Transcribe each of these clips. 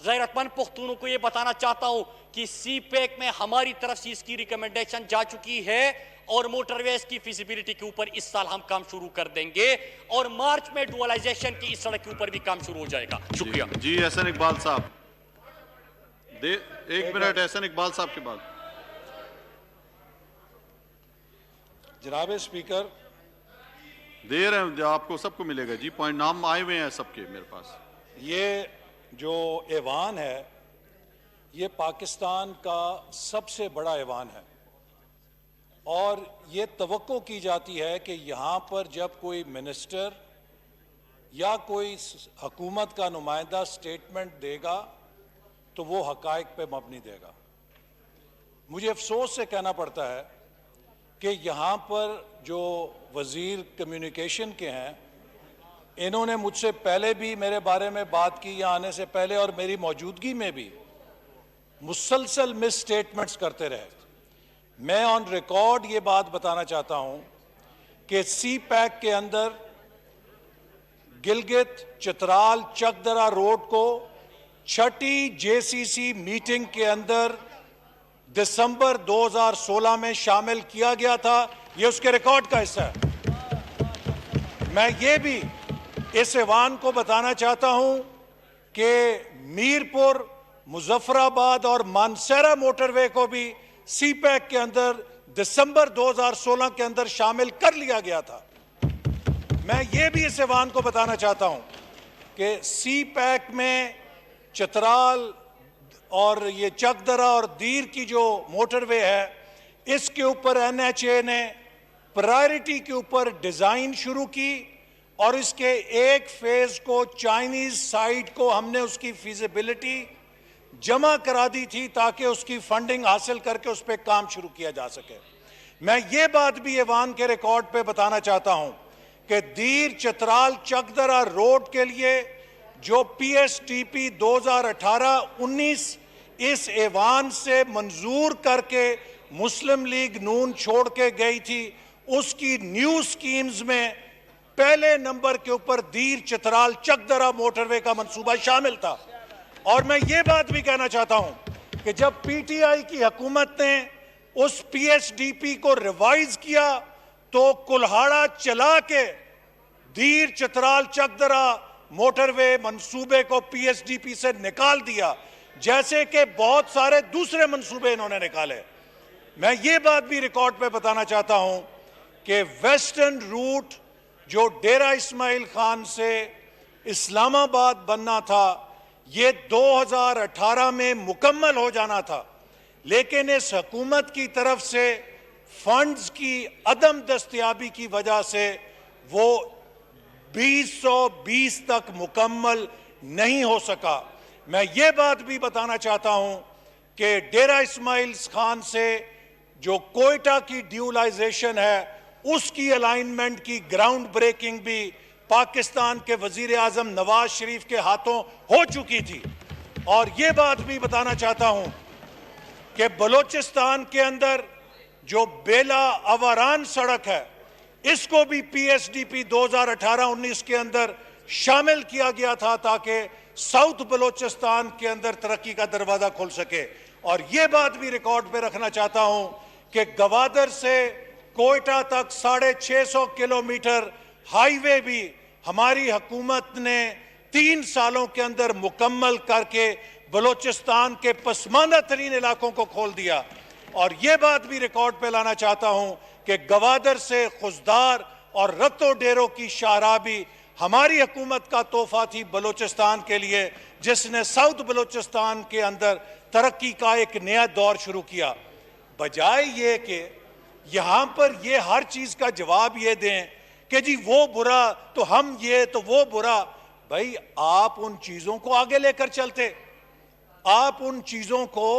गैरतमंद पुख्तूनों को यह बताना चाहता हूं कि सी पैक में हमारी तरफ से इसकी रिकमेंडेशन जा चुकी है और मोटरवेज की फिजिबिलिटी के ऊपर इस साल हम काम शुरू कर देंगे और मार्च में डुअलाइजेशन की इस सड़क के ऊपर भी काम शुरू हो जाएगा। शुक्रिया जी। एहसन इकबाल साहब, एक मिनट। एहसन इकबाल साहब के बाद। जनाब स्पीकर, दे रहे हैं आपको, सबको मिलेगा जी। पॉइंट नाम आए हुए हैं सबके मेरे पास। ये जो ऐवान है ये पाकिस्तान का सबसे बड़ा ऐवान है और ये तवक्को की जाती है कि यहाँ पर जब कोई मिनिस्टर या कोई हुकूमत का नुमाइंदा स्टेटमेंट देगा तो वो हकायक पे मबनी देगा। मुझे अफसोस से कहना पड़ता है कि यहाँ पर जो वज़ीर कम्युनिकेशन के हैं इन्होंने मुझसे पहले भी मेरे बारे में बात की, यहाँ आने से पहले और मेरी मौजूदगी में भी मुसलसल मिस स्टेटमेंट्स करते रहे। मैं ऑन रिकॉर्ड ये बात बताना चाहता हूं कि सी पैक के अंदर गिलगित चित्राल चकदरा रोड को छठी जेसीसी मीटिंग के अंदर दिसंबर 2016 में शामिल किया गया था। ये उसके रिकॉर्ड का हिस्सा है। मैं ये भी इस ऐवान को बताना चाहता हूं कि मीरपुर, मुजफ्फराबाद और मानसरा मोटरवे को भी सी पैक के अंदर दिसंबर 2016 के अंदर शामिल कर लिया गया था। मैं ये भी इस ऐवान को बताना चाहता हूं कि सी पैक में चित्राल और ये चकदरा और दीर की जो मोटरवे है इसके ऊपर एनएचए ने प्रायोरिटी के ऊपर डिजाइन शुरू की और इसके एक फेज को चाइनीज साइड को हमने उसकी फीजिबिलिटी जमा करा दी थी ताकि उसकी फंडिंग हासिल करके उस पर काम शुरू किया जा सके। मैं ये बात भी ऐवान के रिकॉर्ड पे बताना चाहता हूं कि दीर चित्राल चकदरा रोड के लिए जो पीएसटीपी 2018-19 इस ऐवान से मंजूर करके मुस्लिम लीग नून छोड़ के गई थी, उसकी न्यू स्कीम्स में पहले नंबर के ऊपर दीर चित्राल चकदरा मोटरवे का मंसूबा शामिल था। और मैं ये बात भी कहना चाहता हूं कि जब पीटीआई की हुकूमत ने उस पीएसडीपी को रिवाइज किया तो कुल्हाड़ा चला के दीर चित्राल चकदरा मोटरवे मंसूबे को पीएसडीपी से निकाल दिया, जैसे कि बहुत सारे दूसरे मंसूबे इन्होंने निकाले। मैं ये बात भी रिकॉर्ड पे बताना चाहता हूं कि वेस्टर्न रूट जो डेरा इस्माइल खान से इस्लामाबाद बनना था ये 2018 में मुकम्मल हो जाना था, लेकिन इस हुकूमत की तरफ से फंड्स की अदम दस्तयाबी की वजह से वो 2020 तक मुकम्मल नहीं हो सका। मैं ये बात भी बताना चाहता हूं कि डेरा इस्माइल खान से जो कोयटा की ड्यूलाइजेशन है उसकी अलाइनमेंट की ग्राउंड ब्रेकिंग भी पाकिस्तान के वजीर आजम नवाज शरीफ के हाथों हो चुकी थी। और ये बात भी बताना चाहता हूं कि बलोचिस्तान के अंदर जो बेला अवारान सड़क है इसको भी पीएसडीपी 2018-19 के अंदर शामिल किया गया था ताकि साउथ बलोचिस्तान के अंदर तरक्की का दरवाजा खुल सके। और ये बात भी रिकॉर्ड पे रखना चाहता हूं कि गवादर से कोयटा तक 650 किलोमीटर हाईवे भी हमारी हुकूमत ने 3 सालों के अंदर मुकम्मल करके बलोचिस्तान के पसमानदा तरीन इलाकों को खोल दिया। और ये बात भी रिकॉर्ड पे लाना चाहता हूं कि गवादर से खुजदार और रत्तो डेरो की शाहराह भी हमारी हुकूमत का तोहफा थी बलोचिस्तान के लिए, जिसने साउथ बलोचिस्तान के अंदर तरक्की का एक नया दौर शुरू किया। बजाय ये कि यहां पर ये हर चीज का जवाब ये दें कि जी वो बुरा तो हम ये तो वो बुरा, भाई आप उन चीजों को आगे लेकर चलते, आप उन चीजों को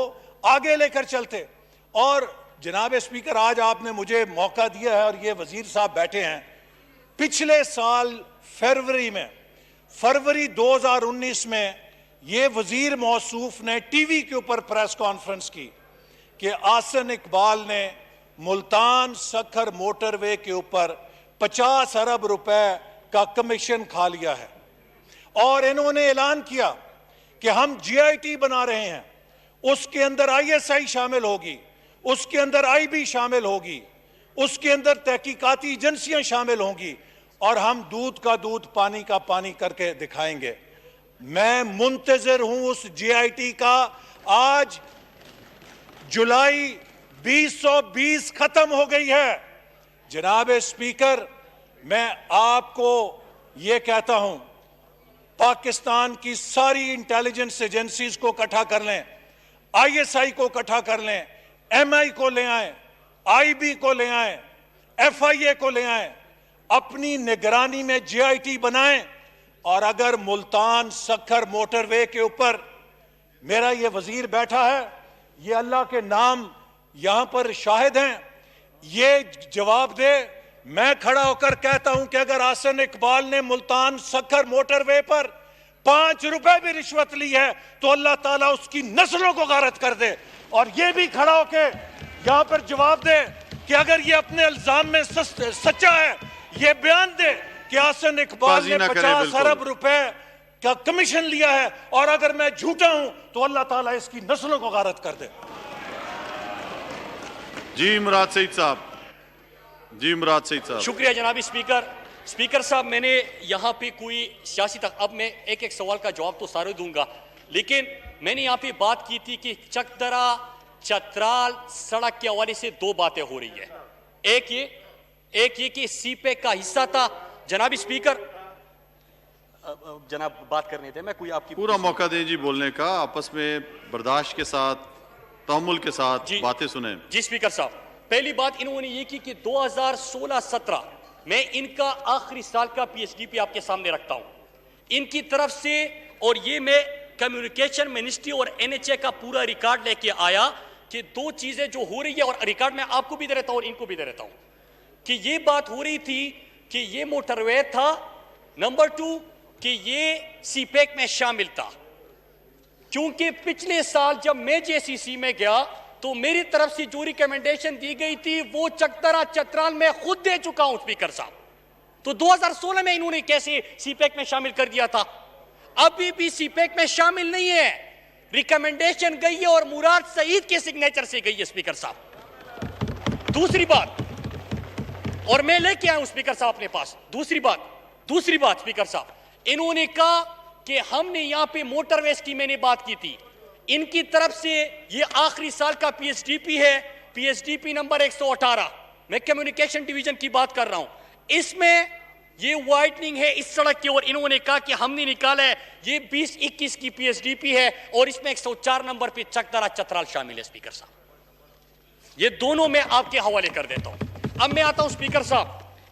आगे लेकर चलते। और जनाब स्पीकर, आज आपने मुझे मौका दिया है और ये वजीर साहब बैठे हैं, पिछले साल फरवरी 2019 में ये वजीर मौसूफ ने टीवी के ऊपर प्रेस कॉन्फ्रेंस की कि आसन इकबाल ने मुल्तान सखर मोटरवे के ऊपर 50 अरब रुपए का कमीशन खा लिया है। और इन्होंने ऐलान किया कि हम GIT बना रहे हैं, उसके अंदर ISI शामिल होगी, उसके अंदर IB शामिल होगी, उसके अंदर तहकीकाती एजेंसियां शामिल होंगी और हम दूध का दूध पानी का पानी करके दिखाएंगे। मैं मुंतजर हूं उस GIT का। आज जुलाई 2020 खत्म हो गई है। जनाब स्पीकर, मैं आपको यह कहता हूं, पाकिस्तान की सारी इंटेलिजेंस एजेंसीज को इकट्ठा कर लें, ISI को इकट्ठा कर लें, MI को ले आए, IB को ले आए, FIA को ले आए, अपनी निगरानी में GIT बनाएं। और अगर मुल्तान सक्खर मोटरवे के ऊपर मेरा ये वजीर बैठा है, ये अल्लाह के नाम यहां पर शाहिद हैं, ये जवाब दे। मैं खड़ा होकर कहता हूं कि अगर आसन इकबाल ने मुल्तान सक्खर मोटरवे पर 5 रुपए भी रिश्वत ली है तो अल्लाह ताला उसकी नस्लों को गारत कर दे। और ये भी खड़ा होकर यहां पर जवाब दे कि अगर ये अपने इल्जाम में सच्चा है, ये बयान दे कि आसन इकबाल ने 50 अरब रुपए का कमीशन लिया है, और अगर मैं झूठा हूं तो अल्लाह ताला इसकी नस्लों को गारत कर दे। जी इमरात सईद साहब, जी इमरात सईद साहब। शुक्रिया जनाब स्पीकर। स्पीकर साहब, मैंने यहाँ पे कोई सियासी तक, अब मैं एक एक सवाल का जवाब तो सारे दूंगा, लेकिन मैंने यहाँ पे बात की थी कि चकदरा चतराल सड़क के हवाले से 2 बातें हो रही है। एक ये कि CPEC का हिस्सा था। जनाब स्पीकर, जनाब बात करने थे, मैं कोई आपकी पूरा मौका दें जी बोलने का, आपस में बर्दाश्त के साथ, तहम्मुल के साथ बातें सुने। जी स्पीकर साहब, पहली बात इन्होंने ये की कि 2016-17 में इनका आखिरी साल का PSDP आपके सामने रखता हूं इनकी तरफ से, और ये मैं कम्युनिकेशन मिनिस्ट्री और NHA का पूरा रिकॉर्ड लेके आया कि 2 चीजें जो हो रही है, और रिकॉर्ड मैं आपको भी दे देता हूं और इनको भी दे देता हूं, कि ये बात हो रही थी कि ये मोटरवे था। नंबर 2 कि ये CPEC में शामिल था, क्योंकि पिछले साल जब मैं JCC में गया तो मेरी तरफ से जो रिकमेंडेशन दी गई थी वो चकदरा चतराल में खुद दे चुका हूं स्पीकर साहब। तो 2016 में इन्होंने कैसे CPEC में शामिल कर दिया था? अभी भी CPEC में शामिल नहीं है, रिकमेंडेशन गई है और मुराद सईद के सिग्नेचर से गई है स्पीकर साहब। दूसरी बात, और मैं लेके आया हूं स्पीकर साहब अपने पास, दूसरी बात स्पीकर साहब, इन्होंने कहा कि हमने यहां पे मोटरवेज की मैंने बात की थी, इनकी तरफ से ये आखिरी साल का PSDP है, PSDP नंबर 118, मैं कम्युनिकेशन डिवीजन की बात कर रहा हूं, इसमें ये वाइटनिंग है इस सड़क की, और इन्होंने कहा कि हमने निकाला है ये 2021 की PSDP है और इसमें 104 नंबर पे चकदरा चतराल शामिल है स्पीकर साहब। ये दोनों मैं आपके हवाले कर देता हूं। अब मैं आता हूं स्पीकर साहब,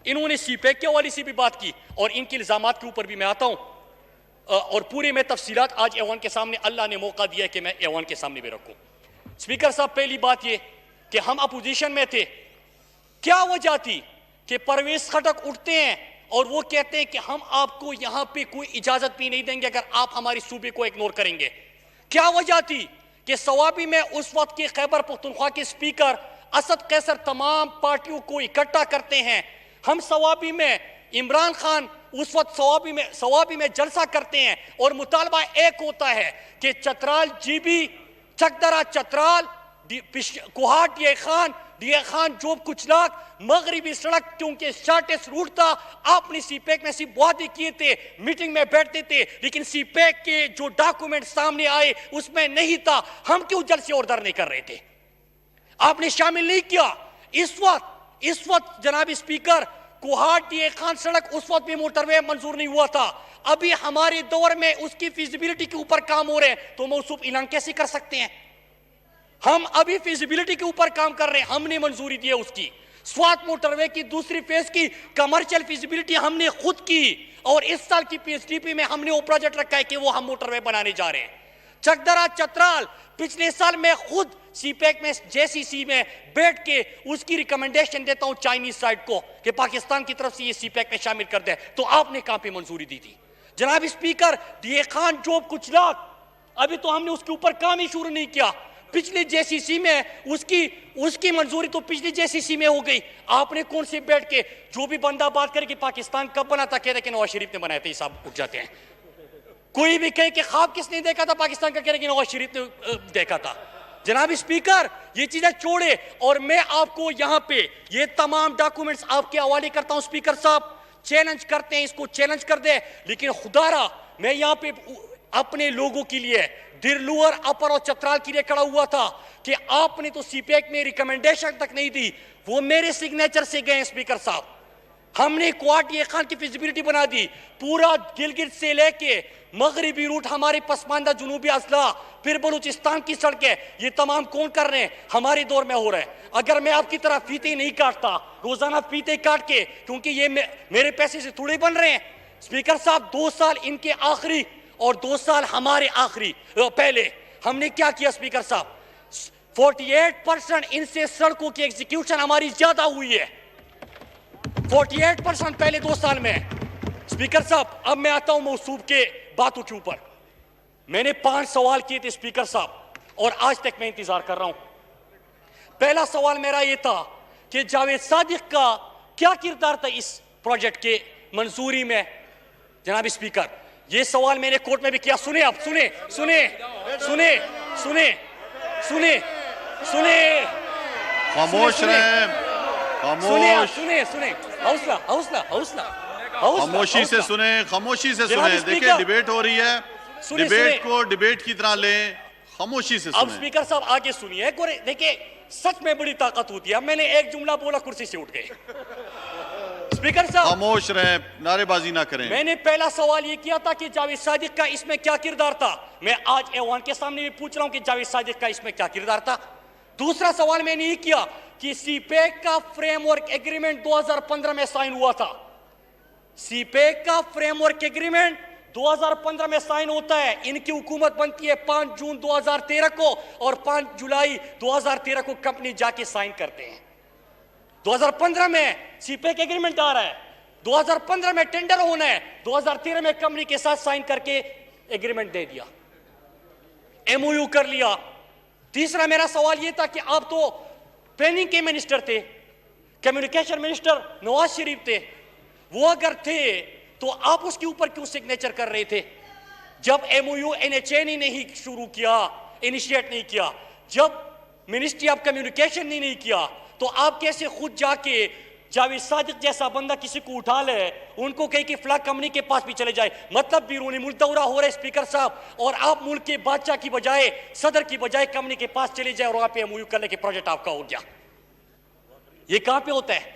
इन्होंने CPEC के हवाले से भी बात की और इनके इल्जामात के ऊपर भी मैं आता हूं, और पूरे में तफसीलात आज ऐवान के सामने अल्लाह ने मौका दिया कि मैं ऐवान के सामने भी रखूं। स्पीकर साहब, पहली बात ये कि हम अपोजिशन में थे, क्या वजह थी कि परवेज खटक उठते हैं और वो कहते हैं कि हम आपको यहां पे कोई इजाजत भी नहीं देंगे अगर आप हमारी सूबे को इग्नोर करेंगे। क्या वजह थी कि सवाबी में उस वक्त के खैबर पख्तूनख्वा के स्पीकर असद कैसर तमाम पार्टियों को इकट्ठा करते हैं, हम सवाबी में इमरान खान उस वक्त सवाबी में जलसा करते हैं और मुतालबा एक होता है कि चतराल GB, चकदरा चतराल, कोहाट डीए खान जोब कुचलाक मगरिबी सड़क, क्योंकि शॉर्टेस्ट रूट था। आपने CPEC में सिर्फ वादे किए थे, मीटिंग में बैठते थे, लेकिन CPEC के जो डॉक्यूमेंट सामने आए उसमें नहीं था। हम क्यों जलसे और दर नहीं कर रहे थे? आपने शामिल नहीं किया। इस वक्त जनाब स्पीकर, कोहाट डीए खान सड़क उस वक्त भी मोटरवे मंजूर नहीं हुआ था। अभी हमारे दौर में उसकी फिजिबिलिटी के ऊपर काम हो रहे हैं, तो मौसूफ ऐलान कैसे कर सकते हैं? हम अभी फिजिबिलिटी के ऊपर काम कर रहे हैं, हमने मंजूरी दी है उसकी। स्वात मोटरवे की दूसरी फेज की कमर्शियल फिजिबिलिटी हमने खुद की, और इस साल की PSDP में हमने वो प्रोजेक्ट रखा है कि वो हम मोटरवे बनाने जा रहे हैं। चकदरा चतराल पिछले साल मैं खुद CPEC में JCC में बैठ के उसकी रिकमेंडेशन देता हूं चाइनीज साइड को कि पाकिस्तान की तरफ से ये CPEC में शामिल कर दे, तो आपने कहां पे मंजूरी दी थी? जनाब स्पीकर, डीए खान जोब कुचलाक, अभी तो हमने उसके ऊपर काम ही शुरू नहीं किया। पिछले JCC में उसकी मंजूरी तो पिछली JCC में हो गई। आपने कौन से बैठ के जो भी बंदा बात करे कि पाकिस्तान कब बना था, कहते कि नवाज शरीफ ने बनाया था, ये सब उठ जाते हैं। कोई भी कहे कि ख्वाब किसने देखा था पाकिस्तान का, कह रहे कि नवाज शरीफ ने देखा था। जनाब स्पीकर, ये चीजें छोड़े और मैं आपको यहां पे ये तमाम डॉक्यूमेंट्स आपके हवाले करता हूं। स्पीकर साहब चैलेंज करते हैं, इसको चैलेंज कर दे, लेकिन खुदारा मैं यहां पे अपने लोगों के लिए, दिरलूअर, अपर और चतराल के लिए खड़ा हुआ था कि आपने तो सीपैक में रिकमेंडेशन तक नहीं दी, वो मेरे सिग्नेचर से गए। स्पीकर साहब, हमने क्वाड ये खान की फिजिबिलिटी बना दी, पूरा गिलगित से लेके मगरिबी रूट, हमारे पसमानदा जुनूबी अजला, फिर बलूचिस्तान की सड़कें, ये तमाम कौन कर रहे हैं? हमारे दौर में हो रहा है। अगर मैं आपकी तरह फीते नहीं काटता, रोजाना फीते काट के, क्योंकि ये मेरे पैसे से थोड़े बन रहे हैं। स्पीकर साहब, 2 साल इनके आखिरी और 2 साल हमारे आखिरी पहले हमने क्या किया? स्पीकर साहब, 48% इनसे सड़कों की एग्जीक्यूशन हमारी ज्यादा हुई है, 48% पहले 2 साल में। स्पीकर साहब, अब मैं आता हूं मौसूफ के बातों के ऊपर। मैंने 5 सवाल किए थे स्पीकर साहब, और आज तक मैं इंतजार कर रहा हूं। पहला सवाल मेरा यह था कि जावेद सादिक का क्या किरदार था इस प्रोजेक्ट के मंजूरी में? जनाब स्पीकर, यह सवाल मैंने कोर्ट में भी किया। सुने आप, सुने सुने सुने सुने सुने सुने खामोश रहे, खामोश, सुने सुने, हौसला हौसला हौसला, खामोशी से सुने, खामोशी से सुने। देखिए डिबेट हो रही है, डिबेट को डिबेट की तरह लें, खामोशी से सुने। अब स्पीकर साहब आगे सुनिए। देखिए सच में बड़ी ताकत होती है। अब मैंने एक जुमला बोला, कुर्सी से उठ गए। स्पीकर साहब खामोश रहे, नारेबाजी ना करें। मैंने पहला सवाल ये किया था कि जावेद सादिक का इसमें क्या किरदार था। मैं आज ऐवान के सामने भी पूछ रहा हूं कि जावेद सादिक का इसमें क्या किरदार था। दूसरा सवाल मैंने ये किया कि सीपैक का फ्रेमवर्क एग्रीमेंट 2015 में साइन हुआ था। सीपैक का फ्रेमवर्क एग्रीमेंट 2015 में साइन होता है। इनकी हुकूमत बनती है 5 जून 2013 को, और 5 जुलाई 2013 को कंपनी जाके साइन करते हैं। 2015 में सीपैक एग्रीमेंट आ रहा है, 2015 में टेंडर होना है, 2013 में कंपनी के साथ साइन करके एग्रीमेंट दे दिया, एमओयू कर लिया। तीसरा मेरा सवाल यह था कि आप तो प्लानिंग के मिनिस्टर थे, कम्युनिकेशन मिनिस्टर नवाज शरीफ थे, वो अगर थे तो आप उसके ऊपर क्यों सिग्नेचर कर रहे थे? जब एमओयू एनएचए ने नहीं शुरू किया, इनिशिएट नहीं किया, जब मिनिस्ट्री ऑफ कम्युनिकेशन ने नहीं किया, तो आप कैसे खुद जाके जावेद सादिक जैसा बंदा किसी को उठा ले, उनको कहे कि फ्लैग कंपनी के पास भी चले जाए? मतलब बैरूनी मुल्क दौरा हो रहा है स्पीकर साहब, और आप मुल्क के बादशाह की बजाय, सदर की बजाय कंपनी के पास चले जाए और वहां पे एमओयू करने के प्रोजेक्ट आपका हो गया। ये कहां पे होता है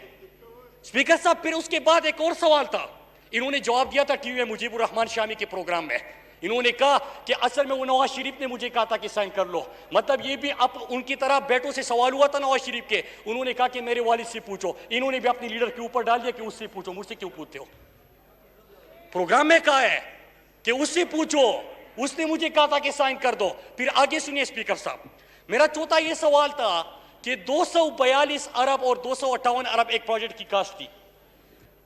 स्पीकर साहब? फिर उसके बाद एक और सवाल था, इन्होंने जवाब दिया था टीवी मुजीबुर रहमान शामी के प्रोग्राम में। इन्होंने कहा कि असल में वो नवाज शरीफ ने मुझे कहा था कि साइन कर लो। मतलब ये भी अब उनकी तरह बेटों से सवाल हुआ था नवाज शरीफ के, उन्होंने कहा कि मेरे वालिद से पूछो। इन्होंने भी अपने लीडर के ऊपर डाल दिया कि उससे पूछो, मुझसे क्यों पूछते हो? प्रोग्राम में कहा है कि उससे पूछो, उसने मुझे कहा था कि साइन कर दो। फिर आगे सुनिए स्पीकर साहब, मेरा चौथा ये सवाल था कि 242 अरब और 258 अरब एक प्रोजेक्ट की कास्ट थी,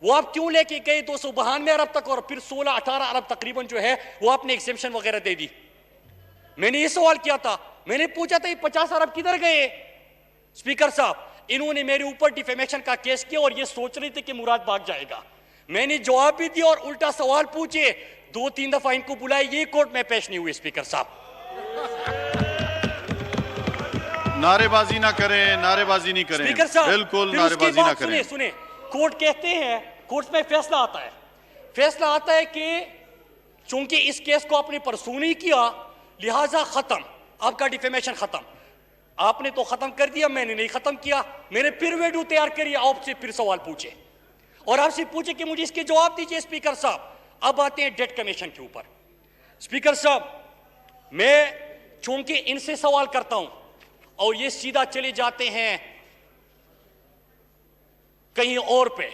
वो आप क्यों लेके गए 292 अरब तक, और फिर 16-18 अरब तकरीबन जो है वो आपने एक्सेप्शन वगैरह दे दी? मैंने ये सवाल किया था, मैंने पूछा था ये 50 अरब किधर गए? स्पीकर साहब, इन्होंने मेरे ऊपर डिफेमेशन का केस किया और ये सोच रहे थे कि मुराद भाग जाएगा। मैंने जवाब भी दिया और उल्टा सवाल पूछे, 2-3 दफा इनको बुलाए, ये कोर्ट में पेश नहीं हुए। स्पीकर साहब नारेबाजी ना करें, नारेबाजी नहीं करें, स्पीकर साहब बिल्कुल नारेबाजी ना करें। सुने, कोर्ट कहते हैं, कोर्ट में फैसला आता है, फैसला आता है कि चूंकि इस केस को आपने परसू नहीं किया, लिहाजा खत्म, आपका डिफेमेशन खत्म। आपने तो खत्म कर दिया, मैंने नहीं खत्म किया। मैंने फिर वीडियो तैयार करी, आपसे फिर सवाल पूछे और आपसे पूछे कि मुझे इसके जवाब दीजिए। स्पीकर साहब अब आते हैं डेट कमीशन के ऊपर। स्पीकर साहब, मैं चूंकि इनसे सवाल करता हूं और ये सीधा चले जाते हैं कहीं और पे,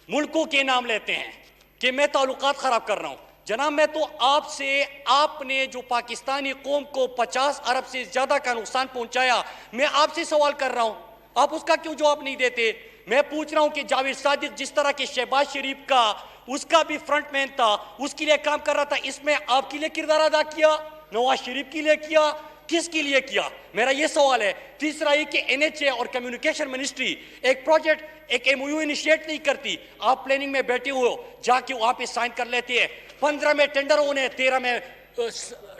मुल्कों के नाम लेते हैं कि मैं ताल्लुकात खराब कर रहा हूं। जनाब, मैं तो आपसे, आपने जो पाकिस्तानी कौम को 50 अरब से ज्यादा का नुकसान पहुंचाया, मैं आपसे सवाल कर रहा हूं, आप उसका क्यों जवाब नहीं देते? मैं पूछ रहा हूं कि जावेद सादिक जिस तरह के शहबाज शरीफ का, उसका भी फ्रंटमैन था, उसके लिए काम कर रहा था, इसमें आपके लिए किरदार अदा किया, नवाज शरीफ के लिए किया, किसके लिए किया? मेरा यह सवाल है। तीसरा ये कि एनएचए और कम्युनिकेशन मिनिस्ट्री एक प्रोजेक्ट, एक एमओयू इनिशिएट नहीं करती, आप प्लानिंग में बैठे हो, जाके वहां पे साइन कर लेते हैं। 15 में टेंडर होने, 13 में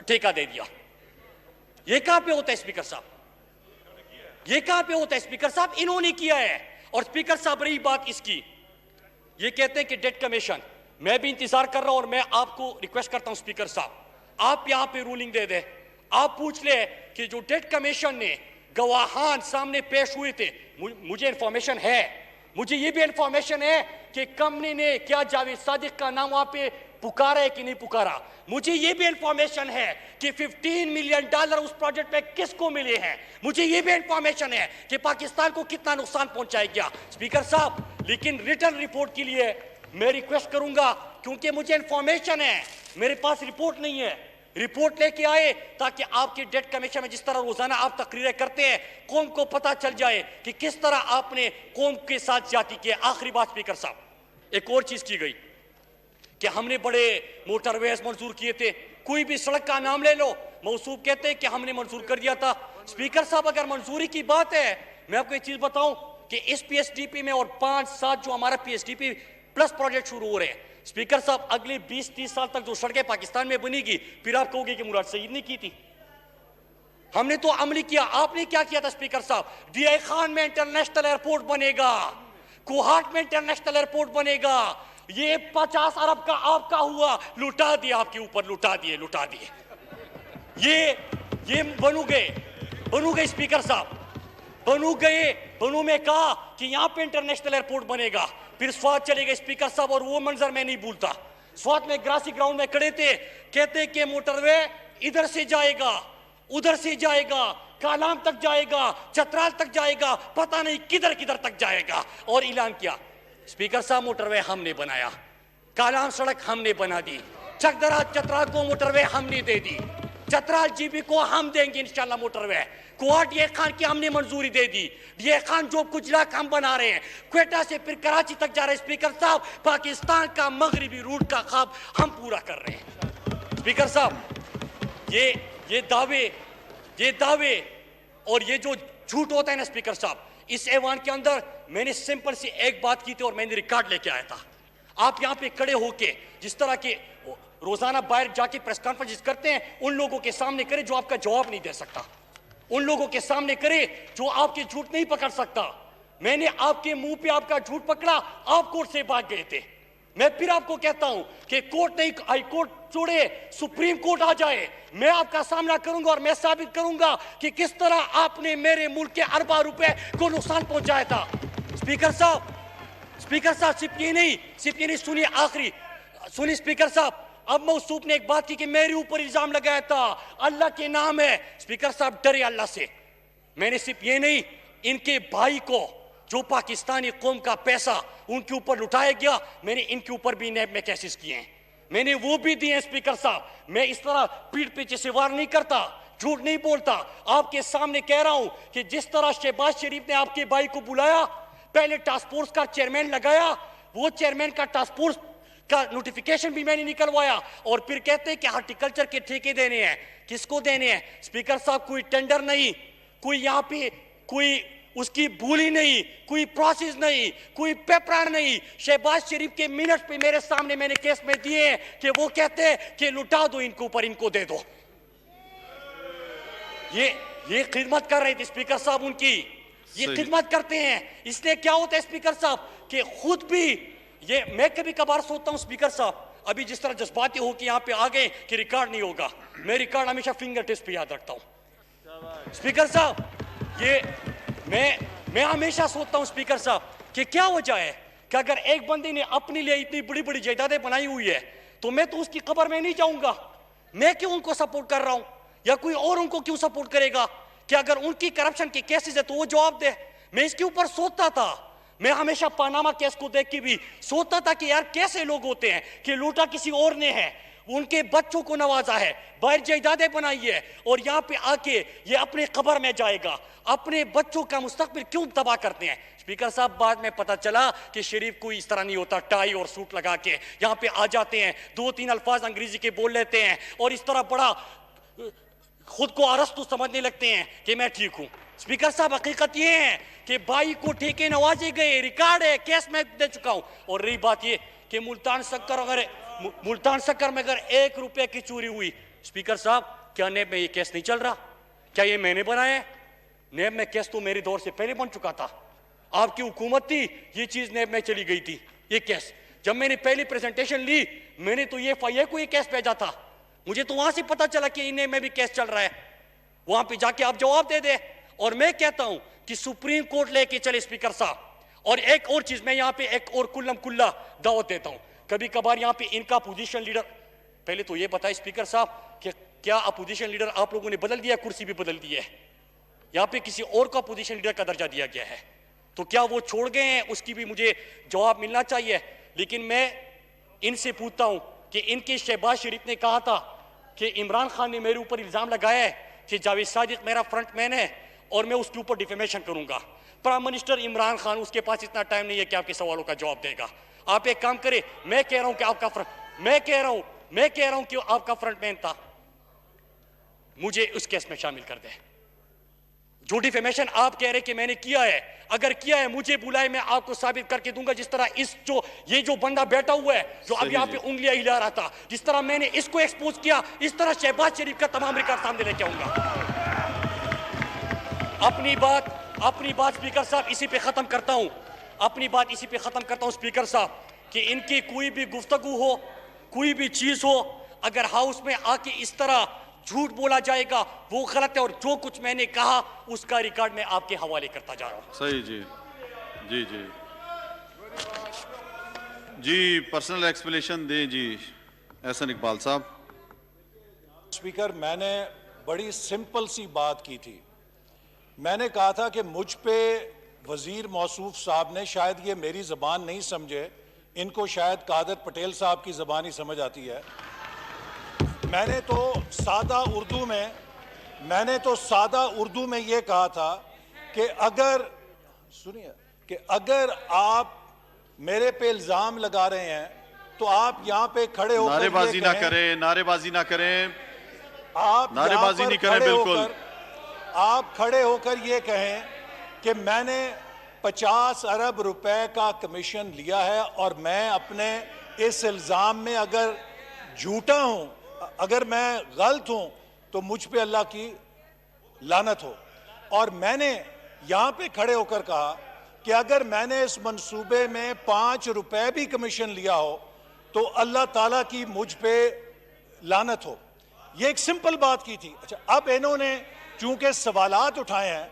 ठेका दे दिया। ये कहां पे होता है स्पीकर साहब? ये कहां पे होता है स्पीकर साहब? इन्होंने किया है। और स्पीकर साहब रही बात इसकी, ये कहते हैं कि डेट कमीशन, मैं भी इंतजार कर रहा हूं और मैं आपको रिक्वेस्ट करता हूं स्पीकर साहब, आप यहां पे रूलिंग दे दे। आप पूछ ले कि जो डेट कमीशन ने गवाहान सामने पेश हुए थे, मुझे इंफॉर्मेशन है, मुझे ये भी इंफॉर्मेशन है कि कंपनी ने क्या जावेद सादिक का नाम वहां पे पुकारा है कि नहीं पुकारा। मुझे ये भी इंफॉर्मेशन है कि $15 मिलियन उस प्रोजेक्ट में किसको मिले हैं। मुझे ये भी इंफॉर्मेशन है कि पाकिस्तान को कितना नुकसान पहुंचाया गया। स्पीकर साहब, लेकिन रिटर्न रिपोर्ट के लिए मैं रिक्वेस्ट करूंगा, क्योंकि मुझे इंफॉर्मेशन है, मेरे पास रिपोर्ट नहीं है, रिपोर्ट लेके आए ताकि आपके डेट कमीशन में जिस तरह रोजाना आप तकरीरें करते हैं, कौम को पता चल जाए कि किस तरह आपने कौम के साथ ज्यादती की। आखिरी बात स्पीकर साहब, एक और चीज की गई कि हमने बड़े मोटरवेज मंजूर किए थे। कोई भी सड़क का नाम ले लो, मौसूफ कहते हैं कि हमने मंजूर कर दिया था। स्पीकर साहब, अगर मंजूरी की बात है, मैं आपको एक चीज बताऊं कि इस PSDP में और 5-7 जो हमारा PSDP प्लस प्रोजेक्ट शुरू हो रहे हैं, स्पीकर साहब अगले 20-30 साल तक जो सड़कें पाकिस्तान में बनेगी, फिर आप कहोगे कि मुराद सईद ने की थी। हमने तो अमली किया, आपने क्या किया था स्पीकर साहब? DI खान में इंटरनेशनल एयरपोर्ट बनेगा, कोहाट में इंटरनेशनल एयरपोर्ट बनेगा। ये 50 अरब का आपका हुआ, लुटा दिया, आपके ऊपर लुटा दिए। ये बनू गए स्पीकर साहब, बनू में कहा कि यहां पे इंटरनेशनल एयरपोर्ट बनेगा, फिर स्वात चले गए स्पीकर साहब। और वो मंजर मैं नहीं भूलता, स्वात में ग्रासी ग्राउंड में खड़े थे, कहते कि मोटरवे इधर से जाएगा, उधर से जाएगा, कालाम तक जाएगा, चतराल तक जाएगा, पता नहीं किधर तक जाएगा। और ऐलान किया स्पीकर साहब, मोटरवे हमने बनाया, कालाम सड़क हमने बना दी, चकदरा चतराल को मोटरवे हमने दे दी, चतराल GB को हम देंगे इंशाल्लाह मोटरवे, कोहाट ये खान की हमने मंजूरी दे दी, ये खान जो गुजरात हम बना रहे हैं, क्वेटा से फिर कराची तक जा रहे हैं। स्पीकर साहब, पाकिस्तान का मगरिबी रूट का ख्वाब हम पूरा कर रहे हैं। स्पीकर साहब, ये दावे और ये जो झूठ होता है ना स्पीकर साहब, इस ऐवान के अंदर मैंने सिंपल सी एक बात की थी और मैंने रिकॉर्ड लेके आया था। आप यहाँ पे खड़े होके जिस तरह के रोजाना बाहर जाके प्रेस कॉन्फ्रेंस करते हैं, उन लोगों के सामने करे जो आपका जवाब नहीं दे सकता, उन लोगों के सामने करे जो आपके झूठ नहीं पकड़ सकता। मैंने आपके मुंह पे आपका झूठ पकड़ा, आप कोर्ट से भाग गए थे। मैं फिर आपको कहता हूं कि कोर्ट नहीं, हाई कोर्ट छोड़े, सुप्रीम कोर्ट आ जाए, मैं आपका सामना करूंगा और मैं साबित करूंगा कि किस तरह आपने मेरे मुल्क के अरबों रुपए को नुकसान पहुंचाया था। स्पीकर साहब, सिर्फ ये नहीं, सुनिए, आखिरी सुनिए स्पीकर साहब, अब मौसूफ ने एक बात की कि मेरे ऊपर इल्जाम लगाया था, अल्लाह के नाम है। स्पीकर साहब, डरे अल्लाह से। मैंने सिर्फ ये नहीं, इनके भाई को जो पाकिस्तानी कौम का पैसा उनके ऊपर लुटाया गया, मैंने इनके ऊपर भी नैब में केसेस किए हैं, मैंने वो भी दिए हैं। स्पीकर साहब, मैं इस तरह पीठ पीछे से वार नहीं करता, झूठ नहीं बोलता, आपके सामने कह रहा हूं कि जिस तरह शहबाज शरीफ ने आपके भाई को बुलाया, पहले टास्क फोर्स का चेयरमैन लगाया, वो चेयरमैन का टास्क फोर्स का नोटिफिकेशन भी मैंने निकलवाया, और फिर कहते हैं कि हार्टिकल्चर के ठेके देने हैं। किसको देने हैं स्पीकर साहब? कोई टेंडर नहीं, कोई यहाँ पे कोई उसकी भूली नहीं, कोई प्रोसेस नहीं, कोई पेपर नहीं। शहबाज शरीफ के मिनट पे मेरे सामने मैंने केस में दिए हैं कि वो कहते हैं कि लुटा दो इनको, ऊपर इनको दे दो। ये खिदमत कर रहे थे स्पीकर साहब, उनकी ये खिदमत करते हैं। इसलिए क्या होता है स्पीकर साहब कि खुद भी ये मैं कभी कभार सोचता हूं स्पीकर साहब, अभी जिस तरह जज्बाती हो कि यहाँ पे आ गए कि रिकॉर्ड नहीं होगा, मैं रिकॉर्ड हमेशा फिंगर टिप्स पे याद रखता हूं। स्पीकर साहब, ये मैं हमेशा सोचता हूं स्पीकर साहब कि क्या वजह है कि अगर एक बंदे ने अपने लिए इतनी बड़ी बड़ी जायदादें बनाई हुई है, तो मैं तो उसकी कब्र में नहीं जाऊंगा। मैं क्यों उनको सपोर्ट कर रहा हूं, या कोई और उनको क्यों सपोर्ट करेगा? कि अगर उनकी करप्शन के केसेस है तो वो जवाब दे। मैं इसके ऊपर सोचता था, मैं हमेशा पानामा केस को देख के भी सोचता था कि यार कैसे लोग होते हैं कि लूटा किसी और ने है, उनके बच्चों को नवाजा है, बाहर जायदादें बनाई है, और यहाँ पे आके ये अपने कब्र में जाएगा। अपने बच्चों का मुस्तकबिल क्यों तबाह करते हैं? स्पीकर साहब, बाद में पता चला कि शरीफ कोई इस तरह नहीं होता, टाई और सूट लगा के यहाँ पे आ जाते हैं, 2-3 अल्फाज अंग्रेजी के बोल लेते हैं और इस तरह बड़ा खुद को अरस्तु समझने लगते हैं कि मैं ठीक हूं। स्पीकर साहब, हकीकत ये है कि भाई को ठेके नवाजे गए, रिकॉर्ड है, केस में दे चुका हूं। और रही बात ये कि मुल्तान शक्कर, अगर मुल्तान शक्कर में अगर 1 रुपए की चोरी हुई, स्पीकर साहब, क्या नेब में ये केस नहीं चल रहा? क्या ये मैंने बनाया है? नेब में केस तो मेरे दौर से पहले बन चुका था। आपकी हुकूमत थी, ये चीज नेब में चली गई थी। ये केस जब मैंने पहली प्रेजेंटेशन ली, मैंने तो ये FIA को ये केस भेजा था। मुझे तो वहां से पता चला कि इन्हें में भी केस चल रहा है। वहां पे जाके आप जवाब दे दे। और मैं कहता हूं कि सुप्रीम कोर्ट लेके चले स्पीकर साहब। और एक और चीज, मैं यहां पे एक और कुल्लम कुल्ला दावत देता हूं। कभी कभार यहां पे इनका अपोजिशन लीडर, पहले तो ये बताए स्पीकर साहब कि क्या अपोजिशन लीडर आप लोगों ने बदल दिया, कुर्सी भी बदल दी है? यहां पे किसी और को अपोजिशन लीडर का दर्जा दिया गया है, तो क्या वो छोड़ गए हैं? उसकी भी मुझे जवाब मिलना चाहिए। लेकिन मैं इनसे पूछता हूं कि इनके शहबाज शरीफ ने कहा था कि इमरान खान ने मेरे ऊपर इल्जाम लगाया है कि जावेद सादिक मेरा फ्रंटमैन है और मैं उसके ऊपर डिफेमेशन करूंगा। प्राइम मिनिस्टर इमरान खान, उसके पास इतना टाइम नहीं है कि आपके सवालों का जवाब देगा। आप एक काम करें, मैं कह रहा हूं कि आपका फ्रंटमैन था, मुझे उस केस में शामिल कर दे। जो डिफेमेशन आप कह रहे कि मैंने किया है, अगर किया है मुझे बुलाए, मैं आपको साबित करके दूंगा। जिस तरह ये जो बंदा बैठा हुआ है, जो अब यहाँ पे उंगलियां हिला रहा था, जिस तरह मैंने इसको एक्सपोज किया, इस तरह शहबाज शरीफ का तमाम रिकॉर्ड सामने लेके आऊंगा। अपनी बात स्पीकर साहब इसी पे खत्म करता हूं। स्पीकर साहब, कि इनकी कोई भी गुफ्तगू हो, कोई भी चीज हो, अगर हाउस में आके इस तरह झूठ बोला जाएगा, वो गलत है। और जो कुछ मैंने कहा उसका रिकॉर्ड मैं आपके हवाले करता जा रहा हूं। सही जी, जी जी जी, पर्सनल एक्सप्लेनेशन दें जी एहसन इकबाल साहब। स्पीकर, मैंने बड़ी सिंपल सी बात की थी। मैंने कहा था कि मुझ पे वजीर मौसूफ साहब ने, शायद ये मेरी जबान नहीं समझे, इनको शायद कादर पटेल साहब की जबान ही समझ आती है। मैंने तो सादा उर्दू में ये कहा था कि अगर आप मेरे पे इल्जाम लगा रहे हैं तो आप यहां पे खड़े होकर नारेबाजी ना करें, आप नारेबाजी नहीं करें, बिल्कुल। आप खड़े होकर ये कहें कि मैंने 50 अरब रुपए का कमीशन लिया है और मैं अपने इस इल्जाम में अगर झूठा हूं, अगर मैं गलत हूं, तो मुझ पे अल्लाह की लानत हो। और मैंने यहां पे खड़े होकर कहा कि अगर मैंने इस मंसूबे में 5 रुपए भी कमीशन लिया हो तो अल्लाह ताला की मुझ पे लानत हो। ये एक सिंपल बात की थी। अच्छा, अब इन्होंने चूंकि सवालात उठाए हैं,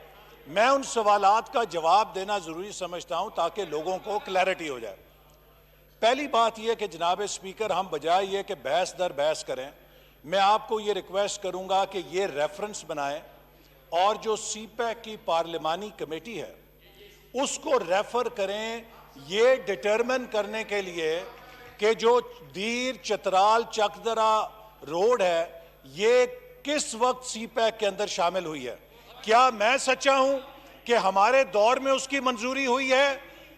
मैं उन सवालात का जवाब देना जरूरी समझता हूं ताकि लोगों को क्लैरिटी हो जाए। पहली बात यह कि जनाब स्पीकर, हम बजाय ये कि बहस दर बहस करें, मैं आपको ये रिक्वेस्ट करूंगा कि ये रेफरेंस बनाएं और जो CPAC की पार्लिमानी कमेटी है उसको रेफर करें, ये डिटरमिन करने के लिए कि जो दीर चतराल चकदरा रोड है ये किस वक्त CPAC के अंदर शामिल हुई है। क्या मैं सच्चा हूं कि हमारे दौर में उसकी मंजूरी हुई है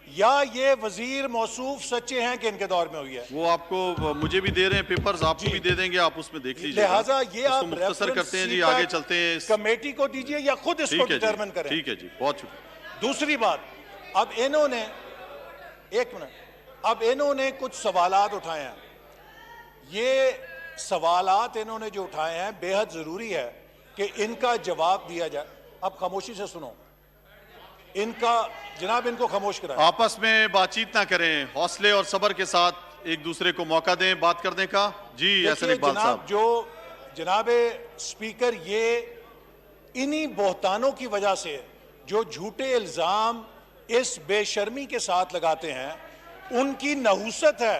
या ये वजीर मौसूफ सच्चे हैं कि इनके दौर में हुई है? वो आपको, मुझे भी दे रहे हैं पेपर्स, आपको भी दे देंगे, आप उसमें देख लीजिए। लिहाजा ये आप मुख्तसर करते हैं जी, आगे चलते हैं। कमेटी को दीजिए या खुद इसको डिटरमिन करें। ठीक है जी, बहुत शुक्रिया। दूसरी बात, अब इन्होंने, एक मिनट, अब इन्होंने कुछ सवालात उठाए हैं। ये सवालात इन्होंने जो उठाए हैं बेहद जरूरी है कि इनका जवाब दिया जाए। अब खामोशी से सुनो, जनाब इनको खामोश कराएं। आपस में बातचीत ना करें, हौसले और सब्र के साथ एक दूसरे को मौका दें बात करने का। जी एहसन इकबाल साहब। जनाब स्पीकर, ये इन्हीं बोहतानों की वजह से जो झूठे इल्जाम इस बेशर्मी के साथ लगाते हैं, उनकी नहुसत है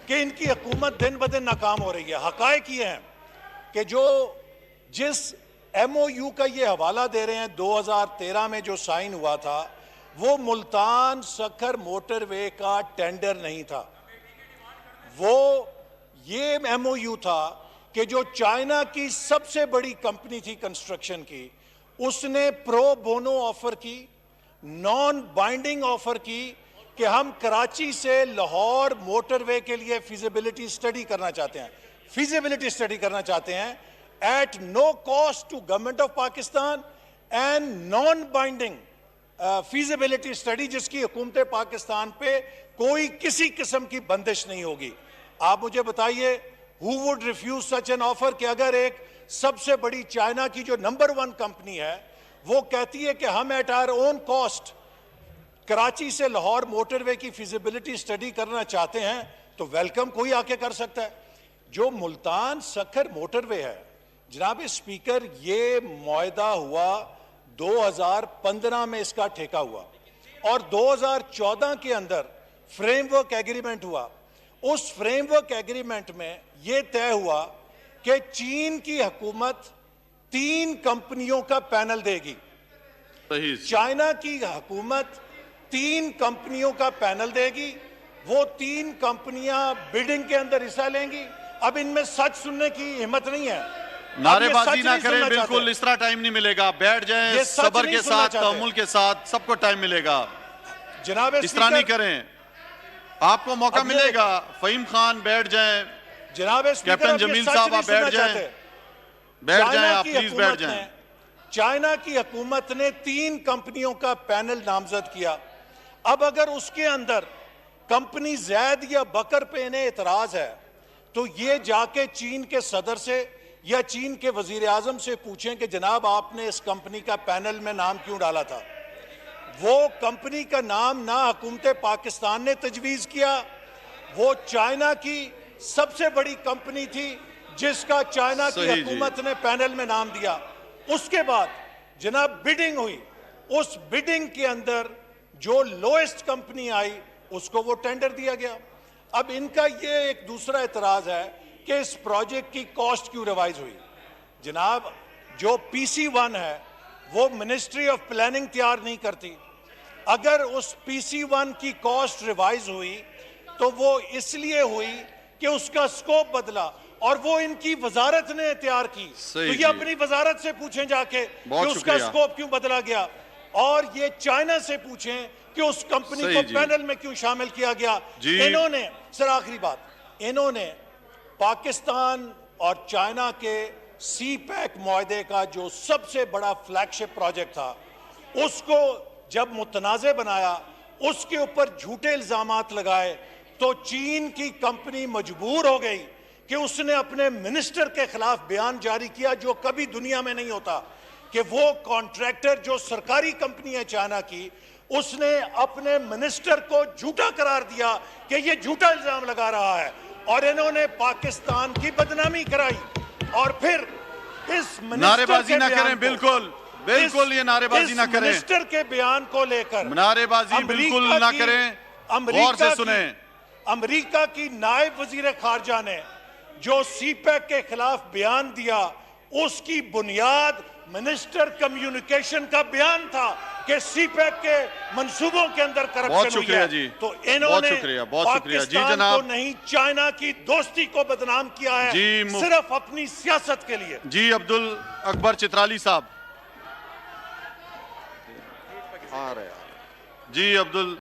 कि इनकी हुकूमत दिन ब दिन नाकाम हो रही है। हकायक ये हैं कि जिस MOU का ये हवाला दे रहे हैं 2013 में जो साइन हुआ था, वो मुल्तान सक्खर मोटरवे का टेंडर नहीं था। वो ये MOU था कि जो चाइना की सबसे बड़ी कंपनी थी कंस्ट्रक्शन की, उसने प्रो बोनो ऑफर की, नॉन बाइंडिंग ऑफर की कि हम कराची से लाहौर मोटरवे के लिए फिजिबिलिटी स्टडी करना चाहते हैं at no cost to government of Pakistan and non-binding feasibility study, जिसकी हुकूमत पाकिस्तान पे कोई किसी किस्म की बंदिश नहीं होगी। आप मुझे बताइए, who would refuse such an offer कि अगर एक सबसे बड़ी चाइना की जो नंबर 1 कंपनी है वो कहती है कि हम at our own cost Karachi से लाहौर मोटरवे की फिजिबिलिटी स्टडी करना चाहते हैं, तो वेलकम, कोई आके कर सकता है। जो मुल्तान सखर मोटरवे है जनाब स्पीकर, ये मुआहदा हुआ 2015 में, इसका ठेका हुआ और 2014 के अंदर फ्रेमवर्क एग्रीमेंट हुआ। उस फ्रेमवर्क एग्रीमेंट में यह तय हुआ कि चीन की हुकूमत 3 कंपनियों का पैनल देगी, चाइना की हुकूमत 3 कंपनियों का पैनल देगी, वो 3 कंपनियां बिडिंग के अंदर हिस्सा लेंगी। अब इनमें सच सुनने की हिम्मत नहीं है, नारेबाजी ना करें, बिल्कुल इस तरह टाइम नहीं मिलेगा, बैठ जाएं सब्र के साथ, तहम्मुल के साथ, सबको टाइम मिलेगा। जनाब इस तरह नहीं करें, आपको मौका मिलेगा। फहीम खान बैठ जाएं, जनाब कैप्टन जमील साहब आप बैठ जाएं, आप प्लीज बैठ जाएं। चाइना की हुकूमत ने 3 कंपनियों का पैनल नामजद किया। अब अगर उसके अंदर कंपनी जैद या बकर पे इन्हें एतराज है तो ये जाके चीन के सदर से या चीन के वजीर आजम से पूछें कि जनाब आपने इस कंपनी का पैनल में नाम क्यों डाला था। वो कंपनी का नाम ना हुकूमत पाकिस्तान ने तजवीज़ किया, वो चाइना की सबसे बड़ी कंपनी थी जिसका चाइना की हुकूमत ने पैनल में नाम दिया। उसके बाद जनाब बिडिंग हुई, उस बिडिंग के अंदर जो लोएस्ट कंपनी आई उसको वो टेंडर दिया गया। अब इनका ये एक दूसरा एतराज है कि इस प्रोजेक्ट की कॉस्ट क्यों रिवाइज हुई। जनाब जो PC1 है वो मिनिस्ट्री ऑफ प्लानिंग तैयार नहीं करती। अगर उस PC1 की कॉस्ट रिवाइज हुई तो वो इसलिए हुई कि उसका स्कोप बदला और वो इनकी वजारत ने तैयार की, तो ये अपनी वजारत से पूछें जाके कि उसका स्कोप क्यों बदला गया, और ये चाइना से पूछें कि उस कंपनी को पैनल में क्यों शामिल किया गया। इन्होंने, सर आखिरी बात, इन्होंने पाकिस्तान और चाइना के CPEC मुआहदे का जो सबसे बड़ा फ्लैगशिप प्रोजेक्ट था उसको जब मुतनाज़े बनाया, उसके ऊपर झूठे इल्जामात लगाए, तो चीन की कंपनी मजबूर हो गई कि उसने अपने मिनिस्टर के खिलाफ बयान जारी किया, जो कभी दुनिया में नहीं होता, कि वो कॉन्ट्रैक्टर जो सरकारी कंपनी है चाइना की, उसने अपने मिनिस्टर को झूठा करार दिया कि ये झूठा इल्जाम लगा रहा है, और इन्होंने पाकिस्तान की बदनामी कराई। और फिर इस नारेबाजी ना करें, बिल्कुल बिल्कुल ये नारेबाजी ना करें, मिनिस्टर के बयान को लेकर नारेबाजी बिल्कुल ना करें, गौर से सुने। अमेरिका की नायब वजीर खारजा ने जो CPEC के खिलाफ बयान दिया, उसकी बुनियाद मिनिस्टर कम्युनिकेशन का बयान था कि CPEC के मंसूबों के अंदर करप्शन हुई है। जी, तो इन्होंने पाकिस्तान को नहीं, चाइना की दोस्ती को बदनाम किया है सिर्फ अपनी सियासत के लिए। जी अब्दुल अकबर चित्राली साहब, जी अब्दुल